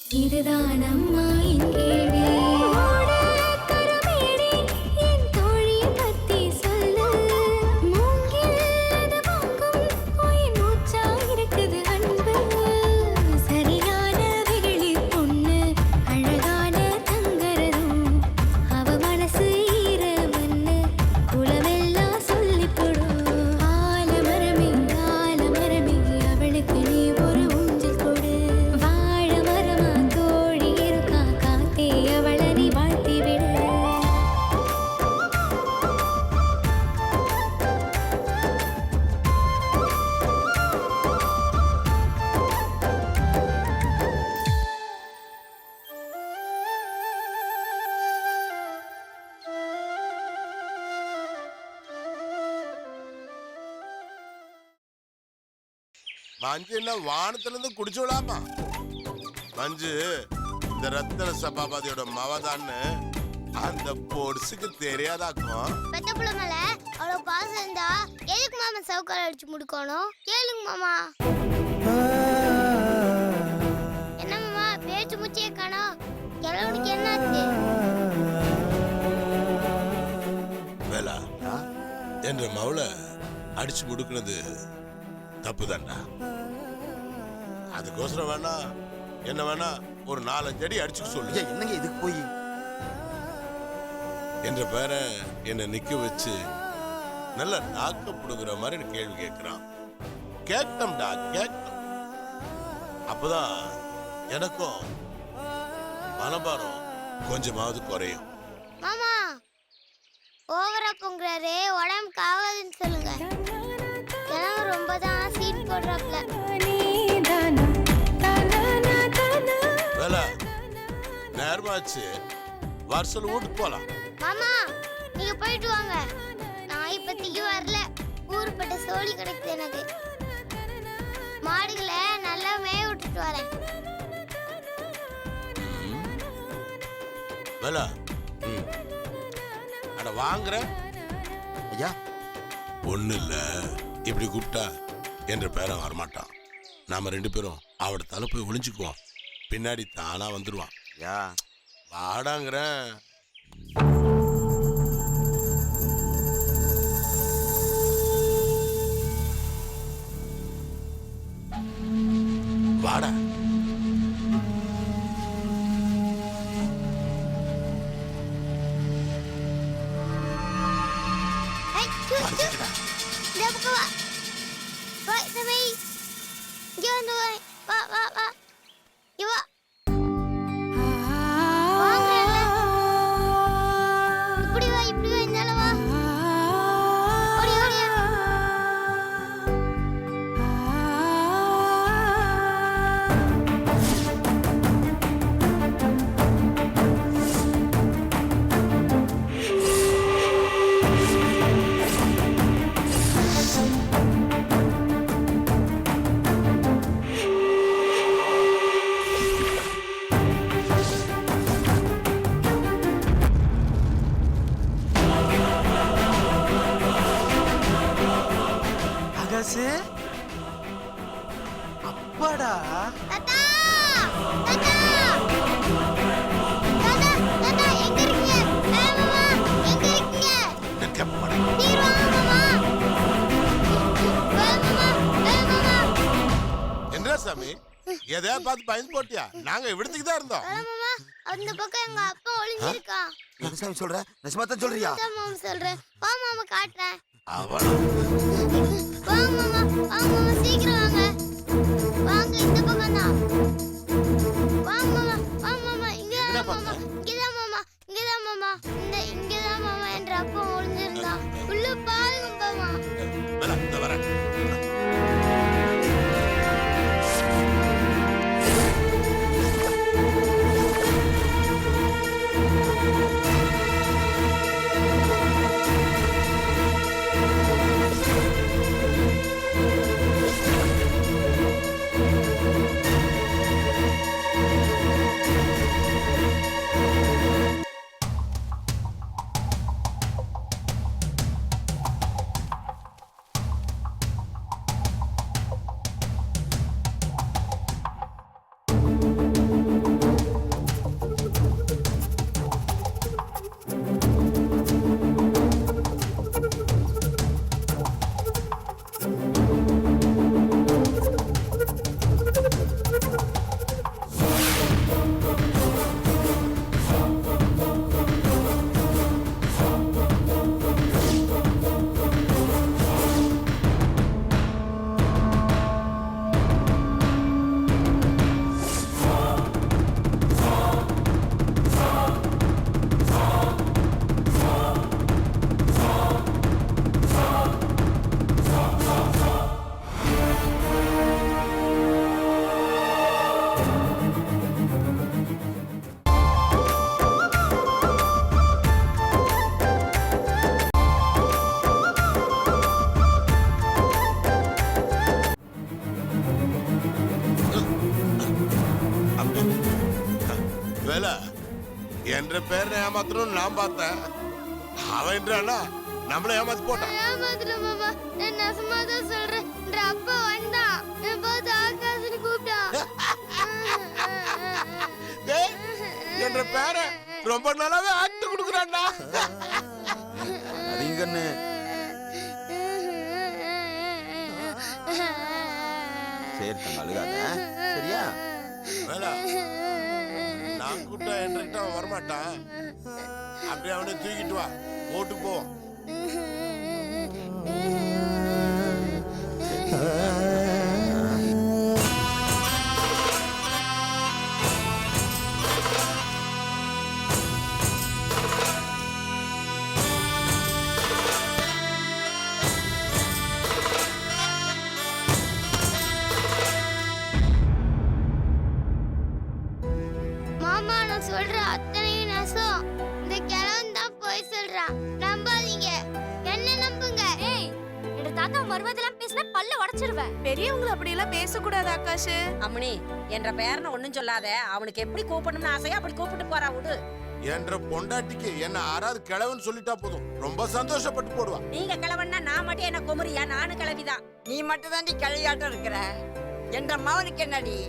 இதுதான் அம்மா என் கேள்வி. கருமேனி என் தோழி பத்தி சொல்லு. மூங்கில் அது வாங்கும் உயிர் மூச்சா இருக்குது அன்பு. சரியான வெகுளி பொண்ணு அழகான தங்கரதும். அவ மனசு ஈர மண்ணு குலமெல்லாம் சொல்லிக் கொடு. ஆலமரமே ஆலமரமே அவளுக்கு நீ ஒரு ஊஞ்சல் கொடு. வாழ மரமா தோழி இருக்கா காத்தே அவளை நீ வாழ்த்தி விடு. மஞ்சு என்ன வானத்துல இருந்து குடிச்சுடலாமா? மஞ்சு இந்த ரத்தன சபாபதியோட மவதான்னு அந்த பொடுசுக்கு தெரியாதாக்கும். பெத்த புள்ள மேல அவ்வளவு பாசம் இருந்தா எதுக்கு மாமா சவுக்கார அடிச்சு முடுக்கணும்? கேளுங்க மாமா. என்ன மாமா பேச்சு முச்சியே காணோம்? கிழவனுக்கு என்னாச்சு? வேலா என்ற மவள அடிச்சு முடுக்குனது தப்புதான்டா. அதுக்கோசரம் வேணா என்ன வேணா ஒரு 4-5 அடி அடிச்சுக்க சொல்லு. என்னங்க இதுக்கு போய் என்ற பேரை என்னை நிக்க வச்சு நல்ல நாக்க புடுங்குற மாதிரி எனக்கு கேள்வி கேட்கிறான். கேட்டம்டா கேட்டம். அப்பதான் எனக்கும் மனபாரம் கொஞ்சமாவது குறையும். மாமா ஓவரா பொங்குறாரு, உடம்புக்கு ஆகாதுன்னு சொல்லுங்க. கிழவன் ரொம்ப தான் சீட் போடுறாப்ல. வேலை நேரமாச்சு, வருஷம் வீட்டுக்கு போலாம். மாமா நீங்க போயிட்டு வாங்க, நான் இப்பத்திக்கு வரல. ஊருப்பட்ட சோழி கிடைக்குது எனக்கு. மாடுகளை நல்லா மேய விட்டுட்டு வரேன். வேலை அட வாங்குற ஐயா ஒண்ணு இல்ல. இப்படி கூப்பிட்டா என்ற பேரன் வரமாட்டான். நாம 2 பேரும் அவட தலை போய் ஒளிஞ்சுக்குவோம். பின்னாடி தானா வந்துருவான். ஐயா வாடாங்கிறேன். வாடா. ஏய், மறைச்சுக்கடா. இந்த பக்கம் வா. வா தம்பி, இங்க வந்து வா. வா வா வா இங்க வா. வாங்கறேன்ல. இப்படி வா இந்தால வா. ஓடி ஓடி. அகாசு அப்பாடா தாத்தா தாத்தா தாத்தா தாத்தா எங்க இருக்கீங்க? மாமா எங்க இருக்கீங்க? நீர் வாங்க மாமா. மாமா. என்ன சாமி எதையா பார்த்து பயந்து போட்டியா? நாங்க இவிடத்துக்கு தான் இருந்தோம். மாமா அந்த பக்கம் எங்க அப்பா ஒளிஞ்சிருக்கான். என்ன சாமி சொல்ற? நிஜமா தான் சொல்றியா? அதான் மாமா சொல்றேன். வா மாமா காட்டுறேன். அவனா வாங்க மாமா, வாங்க மாமா சீக்கிரம் வாங்க. வாங்க இந்த பக்கம் தான். வாங்க மாமா இங்கதான் மாமா. இங்கதான் மாமா, இங்கதான் மாமா. இங்கதான் மாமா என்ற அப்பா ஒளிஞ்சிருந்தான். உள்ள பாருங்க மாமா. வேலை இந்த வரேன். வேலை என்ற பேரை ஏமாத்தணும்னு நான் பார்த்தேன். அவன் என்றானா நம்மள ஏமாத்தி போட்டான். ஏமாத்துல மாமா, நான் நசமா தான் சொல்றேன். என்ற அப்பா வந்தான், என் பார்த்து ஆகாசுன்னு கூப்பிட்டான். டேய், என்ற பேரை ரொம்ப நாளாவே ஆட்டு கொடுக்குறான்டா. அதிக கண்ணு. சரி தங்க அழுகாத, சரியா? வேலை நான் கூப்பிட்டா என்கிட்ட அவன் வரமாட்டான். அப்படியே அவனை தூக்கிட்டு வா, ஓட்டு போவோம். மாமா, நான் சொல்ற அத்தனையும் நெசம். இந்த கிழவன் தான் போய் சொல்றான். நம்பாதீங்க, என்ன நம்புங்க. ஏய், என்ற தாத்தா மருமதெல்லாம் பேசினா பல்ல உடைச்சிருவேன். பெரியவங்க அப்படி எல்லாம் பேசக்கூடாது ஆகாஷ். அம்மனி என்ற பேரனை ஒண்ணும் சொல்லாத. அவனுக்கு எப்படி கூப்பிடணும்னு ஆசையா அப்படி கூப்பிட்டு போறா விடு. என்ற பொண்டாட்டிக்கு என்ன ஆறாவது கிழவன் சொல்லிட்டா போதும், ரொம்ப சந்தோஷப்பட்டு போடுவா. நீங்க கிழவன்னா நான் மட்டும் என்ன குமரியா? நானும் கிளவிதான். நீ மட்டும் தாண்டி கிளையாட்டம் இருக்கிற. என்ற மவனுக்கு என்னடி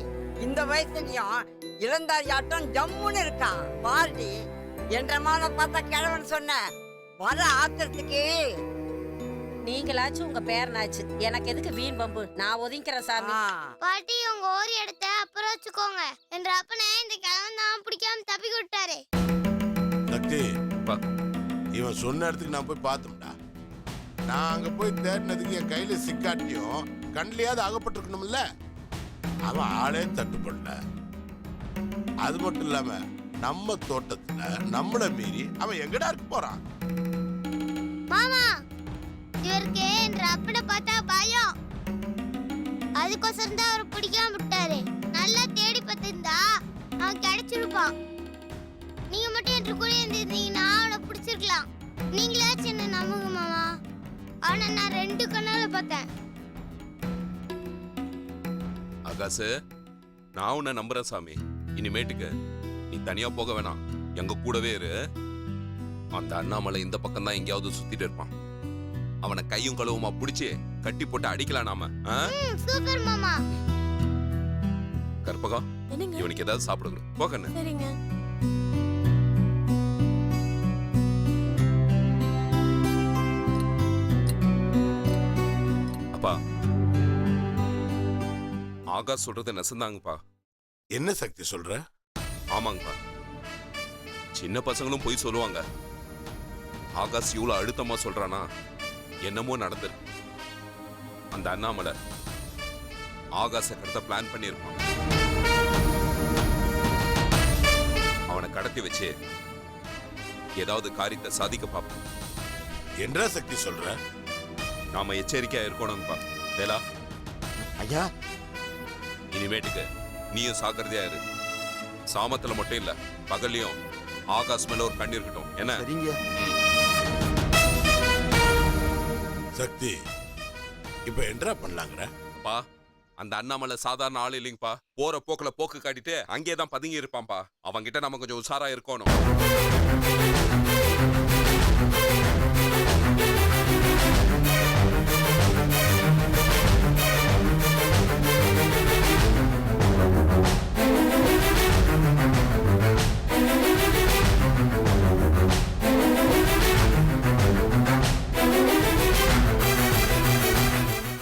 இந்த வயசுலயும் இளந்தாரியாட்டம் ஜம்முன்னு இருக்கான் பாருடி. என்ற மவனை பார்த்தா கிழவன் சொன்ன வர ஆத்திரத்துக்கு. நீங்களாச்சும் உங்க பேரனாச்சு, எனக்கு எதுக்கு வீண் பம்பு? நான் ஒதுங்கிக்கிறேன் சாமி. பாட்டி, உங்க ஓரி எடுத்த அப்புறம் வச்சுக்கோங்க. என்ற அப்பனை இந்த கிழவன் தான் பிடிக்காம தப்பி விட்டாரு. சக்தி, இவன் சொன்ன இடத்துக்கு நான் போய் பார்த்தோம்டா. நான் அங்க போய் தேடினதுக்கு என் கையில சிக்காட்டியும் கண்ணிலையாவது அகப்பட்டிருக்கணும்ல. அவன் ஆளே தட்டுப்படல. அது மட்டும் இல்லாம நம்ம தோட்டத்துல நம்மள மீறி அவன் எங்கடா இருக்க போறான்? மாமா, இவருக்கு என்ற அப்பனை பார்த்தா பயம். அதுக்கோசரம் தான் அவரை பிடிக்காம விட்டாரு. நல்லா தேடி பார்த்திருந்தா அவன் கிடைச்சிருப்பான். நீங்க மட்டும் என்று கூட இருந்திருந்தீங்கன்னா அவனை பிடிச்சிருக்கலாம். நீங்களே சின்ன நம்புங்க மாமா. ஆனா நான் 2 கண்ணால பார்த்தேன். ஆகாசு, நான் உன்னை நம்புறேன் சாமி. இனிமேட்டுக்கு நீ தனியா போக வேணாம், எங்க கூடவே இரு. அந்த அண்ணாமலை இந்த பக்கம் தான் எங்கேயாவது சுத்திட்டு இருப்பான். அவனை கையும் களவுமா பிடிச்சி கட்டி போட்டு அடிக்கலாம் நாம. சூப்பர் மாமா. கற்பகம், என்னங்க? இவனுக்கு ஏதாவது சாப்பிடுங்க. போகண்ணு. சரிங்க. அப்பா, ஆகாஷ் சொல்றத நெசந்தாங்கப்பா. என்ன சக்தி சொல்ற? ஆமாங்கப்பா, சின்ன பசங்களும் போய் சொல்லுவாங்க. ஆகாஷ் இவ்வளவு அழுத்தமா சொல்றானா என்னமோ நடந்திருக்கு. அந்த அண்ணாமலை ஆகாஷ கடத்த பிளான் பண்ணியிருப்பான். அவனை கடத்தி வச்சு ஏதாவது காரியத்தை சாதிக்க பார்ப்பான். என்ன சக்தி சொல்ற? நாம எச்சரிக்கையா இருக்கணும்ப்பா. வேலா, ஐயா, இனிமேட்டுக்கு நீயும் சாக்கிரதையா இரு. சாமத்துல மட்டும் இல்ல, பகல்லையும் ஆகாஷ் மேல ஒரு கண் இருக்கட்டும். என்ன? சரிங்க. சக்தி, இப்ப என்ன பண்ணலாங்கிற? அப்பா, அந்த அண்ணாமலை சாதாரண ஆள் இல்லைங்கப்பா. போற போக்குல போக்கு காட்டிட்டு அங்கேயே பதுங்கி இருப்பான்ப்பா. அவன்கிட்ட நம்ம கொஞ்சம் உஷாரா இருக்கணும்.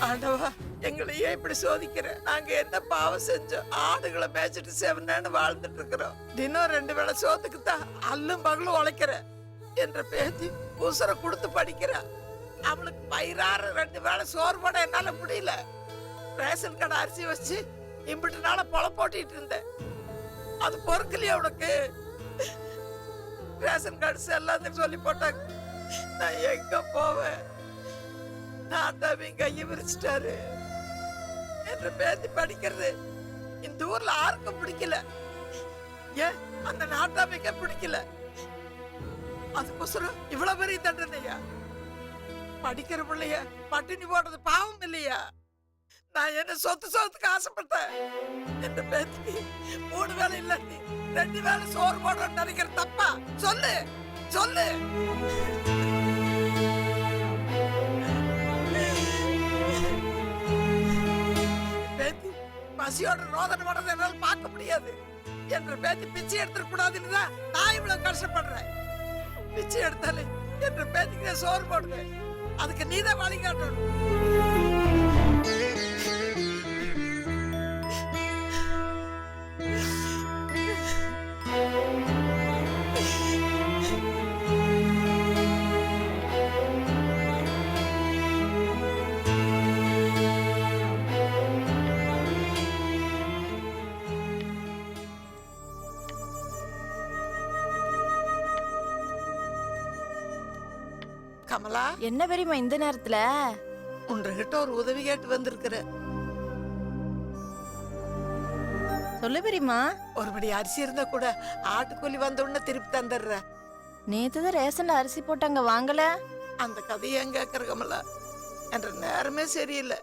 ஆண்டவா, எங்களையே இப்படி சோதிக்கிற. நாங்க என்ன பாவம் செஞ்சோம்? ஆடுகளை மேய்ச்சிட்டு செவனேன்னு வாழ்ந்துட்டு இருக்கிறோம். தினம் 2 வேளை சோத்துக்கு தான் அல்லும் பகலும் உழைக்கிற. என்ற பேத்தி உசுர கொடுத்து படிக்கிற. அவளுக்கு பயிராற 2 வேளை சோறு போட என்னால முடியல. ரேஷன் கடை அரிசி வச்சு இம்பிட்டு நாள பொல போட்டிட்டு இருந்தேன். அது பொறுக்கலையே அவனுக்கு. ரேஷன் கார்டு செல்லாதுன்னு சொல்லி போட்டாங்க. நான் எங்க போவேன்? நாட்டாமையும் கையை விரிச்சிட்டாரு. என்ற பேத்தி படிக்கிறது இந்த ஊர்ல யாருக்கும் பிடிக்கல. ஏன் அந்த நாட்டாமைக்க பிடிக்கல? அதுக்கோசரம் இவ்வளவு பெரிய தண்டனையா? படிக்கிற பிள்ளைய பட்டினி போடுறது பாவம் இல்லையா? நான் என்ன சொத்துக்கு ஆசைப்பட்டேன். என்ற பேத்திக்கு 3 வேளை இல்லாட்டி 2 வேளை சோறு போடுறோம்னு நினைக்கிற தப்பா? சொல்லு சொல்லு. பேத்தி பசியோட ரோதனை பண்றதை என்னால பார்க்க முடியாது. என்ற பேத்தி பிச்சை எடுத்துட கூடாதுன்னு தான் நான் இவ்வளவு கஷ்டப்படுறேன். பிச்சை எடுத்தாலே என்ற பேத்திக்கு நான் சோறு போடுவேன். அதுக்கு நீதான் வழிகாட்டணும். கமலா, என்ன பெரியம்மா இந்த நேரத்துல? உன்கிட்ட ஒரு உதவி கேட்டு வந்திருக்கிற. சொல்லு பெரியம்மா. ஒரு படி அரிசி இருந்தா கூட ஆட்டுக்கூலி வந்த உடனே திருப்பி தந்துடுற. நேத்து தான் ரேஷன்ல அரிசி போட்டாங்க, வாங்கல. அந்த கதையை ஏன் கேட்கற கமலா? என்ற நேரமே சரியில்லை.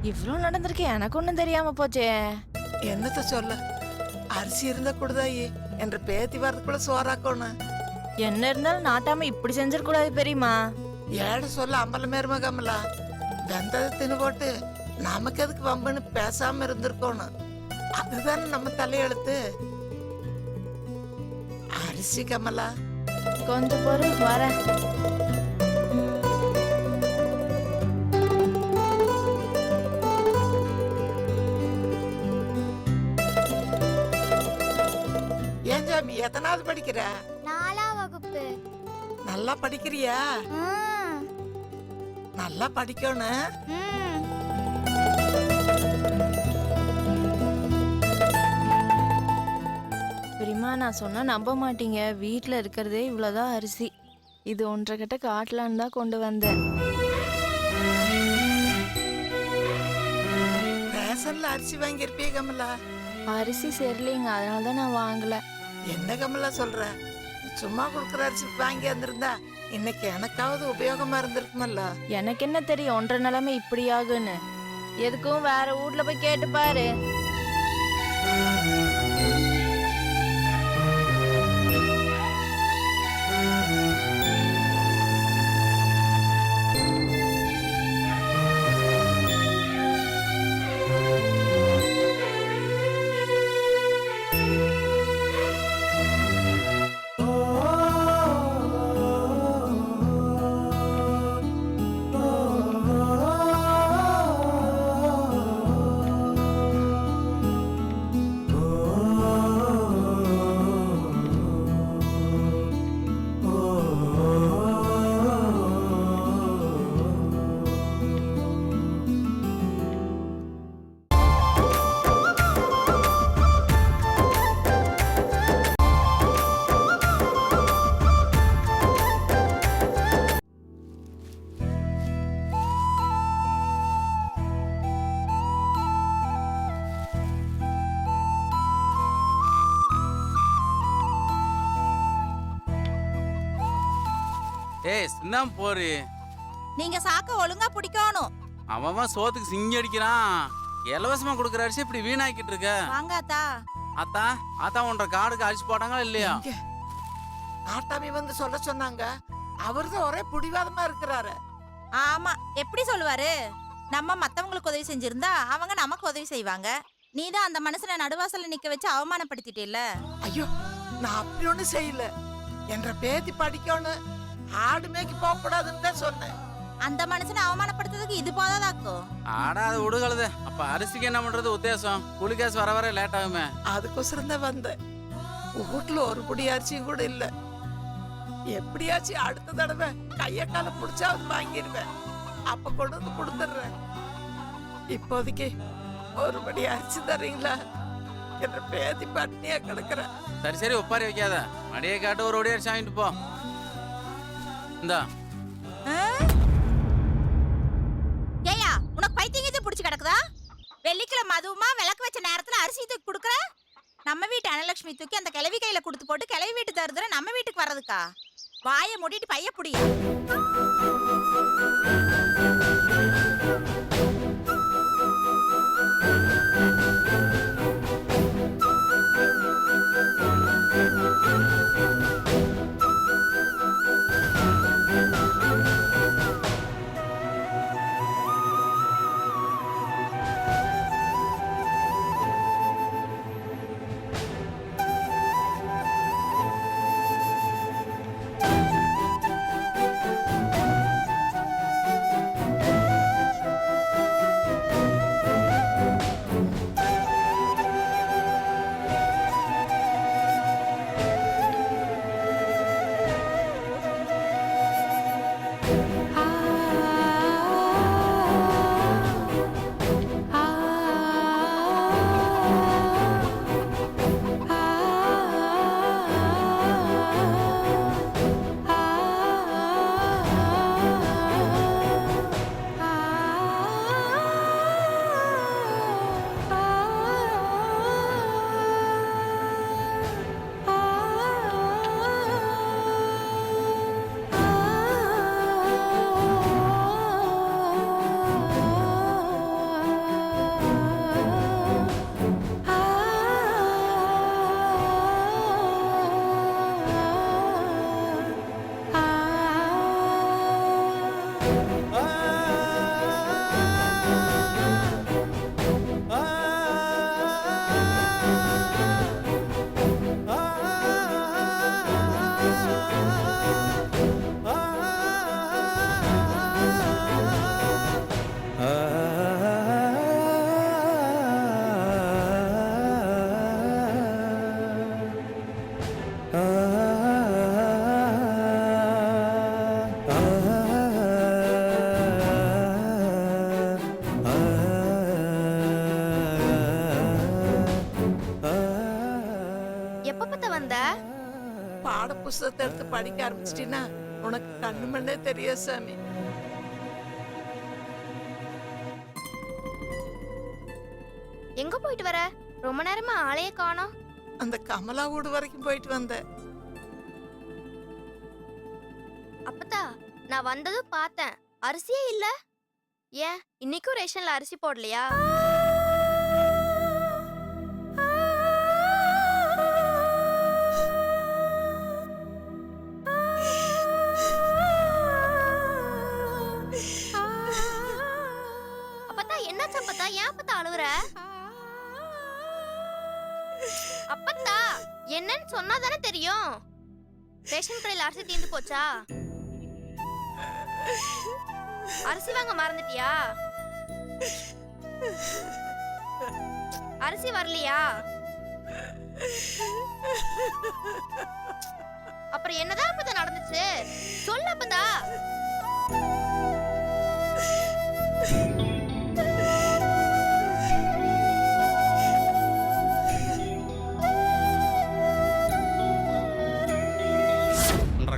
இவ்ளோ நடந்திருக்கு, எனக்கு ஒண்ணும் தெரியாம போச்சே. என்னத்த சொல்ல? அரிசி இருந்தா கூடதாயி என்ற பேத்தி வரதுக்குள்ள சோறாக்கணும். என்ன இருந்தாலும் நாட்டாம இப்படி செஞ்சிடக்கூடாது பெரியம்மா. ஏட சொல்ல அம்பலமேருமா கமலா. வெந்ததை தின்னு போட்டு நமக்கு எதுக்கு வம்புன்னு பேசாம இருந்திருக்கணும். அதுதானே நம்ம தலையெழுத்து. அரிசி கமலா. கொஞ்சம் பொறு, வரேன். ஏன் ஜாமி, எத்தனாவது படிக்கிற? 4ஆம் வகுப்பு. நல்லா படிக்கிறியா? நல்லா படிக்கணும். பெரியம்மா, நான் சொன்னா நம்ப மாட்டீங்க. வீட்டுல இருக்கிறதே இவ்வளவுதான் அரிசி. இது 1.5 கட்ட காட்டலான்னு தான் கொண்டு வந்தேன். ரேஷன்ல அரிசி வாங்கியிருப்பிய கமலா? அரிசி சரியில்லைங்க, அதனால தான் நான் வாங்கல. என்ன கமலா சொல்ற? சும்மா கொடுக்குற அரிசி வாங்கி வந்திருந்தா இன்னைக்கு எனக்காவது உபயோகமா இருந்திருக்குமல்ல. எனக்கு என்ன தெரியும் 1.5 நிலைமை இப்படி ஆகுன்னு. எதுக்கும் வேற வீட்ல போய் கேட்டு பாரு. ஏய் சின்னம் போரு. நீங்க சாக்க ஒழுங்கா பிடிக்கணும். அவன் சோத்துக்கு சிங்கி அடிக்கிறான். இலவசமா கொடுக்குற அரிசி இப்படி வீணாக்கிட்டு இருக்க. வாங்காத்தா. அத்தா அத்தா உன்ற காடுக்கு அரிசி போட்டாங்களா இல்லையா? நாட்டாமி வந்து சொல்ல சொன்னாங்க. அவர்தான் ஒரே புடிவாதமா இருக்கிறாரு. ஆமா, எப்படி சொல்லுவாரு? நம்ம மத்தவங்களுக்கு உதவி செஞ்சிருந்தா அவங்க நமக்கு உதவி செய்வாங்க. நீதான் அந்த மனுஷனை நடுவாசல்ல நிக்க வச்சு அவமானப்படுத்திட்டேல்ல. ஐயோ, நான் அப்படி ஒண்ணு செய்யல. என்ற பேத்தி படிக்கணும், ஆடு மேய்க்கு போக கூடாதுன்னு தான் சொன்னேன். அந்த மனுஷனை அவமானப்படுத்துறதுக்கு இது போதாதாக்கும். ஆடா அது விடுகழுது. அப்ப அரிசிக்கு என்ன பண்றது உத்தேசம்? குளிக்காசு வர வர லேட் ஆகுமே. அதுக்கோசரம் தான் வந்தேன். வீட்டுல ஒரு புடி அரிசியும் கூட இல்ல. எப்படியாச்சும் அடுத்த தடவை கைய கால புடிச்சாவது வாங்கிடுவேன். அப்ப கொண்டு வந்து கொடுத்துடுறேன். இப்போதைக்கு ஒரு படி அரிசி தரீங்களா? என்ற பேத்தி பட்னியா கிடக்குறேன். சரி சரி ஒப்பாரி வைக்காத. மடியை காட்டு ஒரு ஒடி அரிசி வாங்கிட்டு போ. இந்தா மதுவுமா விளக்கு வச்ச நேரத்துல அரிசி தூக்கி கொடுக்குற? நம்ம வீட்டு அனலட்சுமி தூக்கி அந்த கிளவி கையில கொடுத்து போட்டு கிளவி வீட்டு தருதுற நம்ம வீட்டுக்கு வர்றதுக்கா? வாயை மூடிட்டு பைய புடி. எப்ப பத்த வந்த? பாட புஸ்தகத்தை எடுத்து படிக்க ஆரம்பிச்சிட்டீன்னா உனக்கு கண்ணு மண்ணே தெரியாது சாமி. எங்க போயிட்டு வர? ரொம்ப நேரமா ஆளையே காணோம். அந்த கமலா வீடு வரைக்கும் போயிட்டு வந்தேன். அப்பத்தா நான் வந்ததும் பார்த்தேன், அரிசியே இல்ல. ஏன் இன்னைக்கும் ரேஷன்ல அரிசி போடலையா? அப்பத்தா என்னாச்சு அப்பத்தா? ஏன் அப்பத்தா அழுகுற? அப்பத்தா என்னன்னு சொன்னா தானே தெரியும். ரேஷன் கடையில் அரிசி தீர்ந்து போச்சா? அரிசி வாங்க மறந்துட்டியா? அரிசி வரலையா? அப்புறம் என்னதான் அப்பதான் நடந்துச்சு? சொல்லு அப்பதா.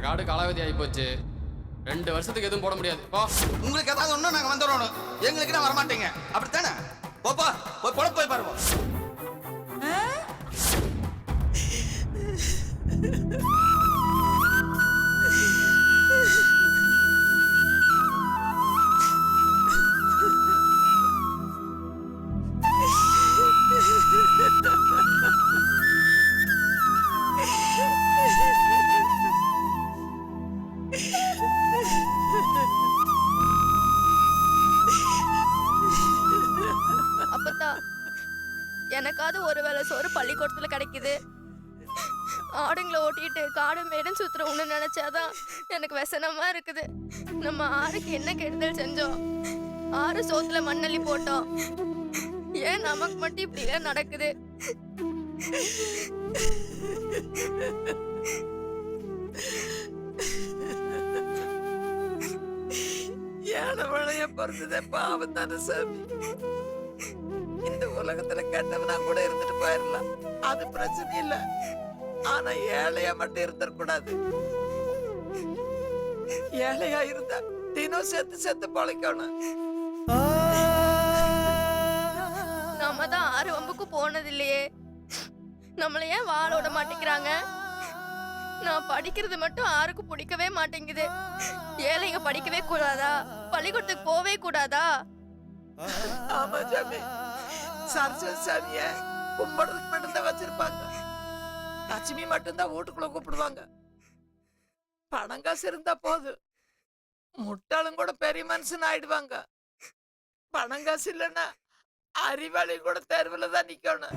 காடு காலாவதி ஆகி போச்சு. 2 வருஷத்துக்கு எதுவும் போட முடியாது. போ. உங்களுக்கு ஏதாவது ஒண்ணு நாங்க வந்துடணும். எங்களுக்கு நான் வரமாட்டீங்க. அப்படித்தானே? போப்பா போய் பொழப்பு போய் பாருங்க. எனக்காவது ஒரு வேளை சோறு பள்ளிக்கூடத்துல கிடைக்குது. ஆடுங்களை ஓட்டிட்டு காடு மேடும் சுத்துறோம்னு நினைச்சாதான் எனக்கு व्यसனமா இருக்குது. நம்ம ஆறுக்கு என்ன கெடுதல் செஞ்சோம்? ஆறு சோத்துல மண்ணள்ளி போட்டோம். ஏன் நமக்கு மட்டும் இப்படி எல்லாம் நடக்குது? யானை வளைய பிறந்ததே பாவம் தானே சாமி. இந்த உலகத்துல கெட்டவனா கூட இருந்துட்டு போயிடலாம், அது பிரச்சனை இல்ல. ஆனா ஏழையா மட்டும் இருந்துடக்கூடாது. ஏழையா இருந்தா தினம் செத்து செத்து பழைக்கணும். நம்ம தான் ஆறு வம்புக்கும் போனது இல்லையே. நம்மள ஏன் வாழ விட மாட்டேங்கிறாங்க? நான் படிக்கிறது மட்டும் ஆருக்கு பிடிக்கவே மாட்டேங்குது. ஏழைங்க படிக்கவே கூடாதா? பள்ளிக்கூடத்துக்கு போவே கூடாதா? ஆமா சாமி, சரஸ்வதி சாமிய கும்பிடுறதுக்கு மட்டும்தான் வச்சிருப்பாங்க. லட்சுமி மட்டும்தான் வீட்டுக்குள்ள கூப்பிடுவாங்க. பணம் காசு இருந்தா போதும், முட்டாளும் கூட பெரிய மனுஷன் ஆயிடுவாங்க. பணம் காசு இல்லைன்னா அறிவாளி கூட தெருவில் தான் நிக்கணும்.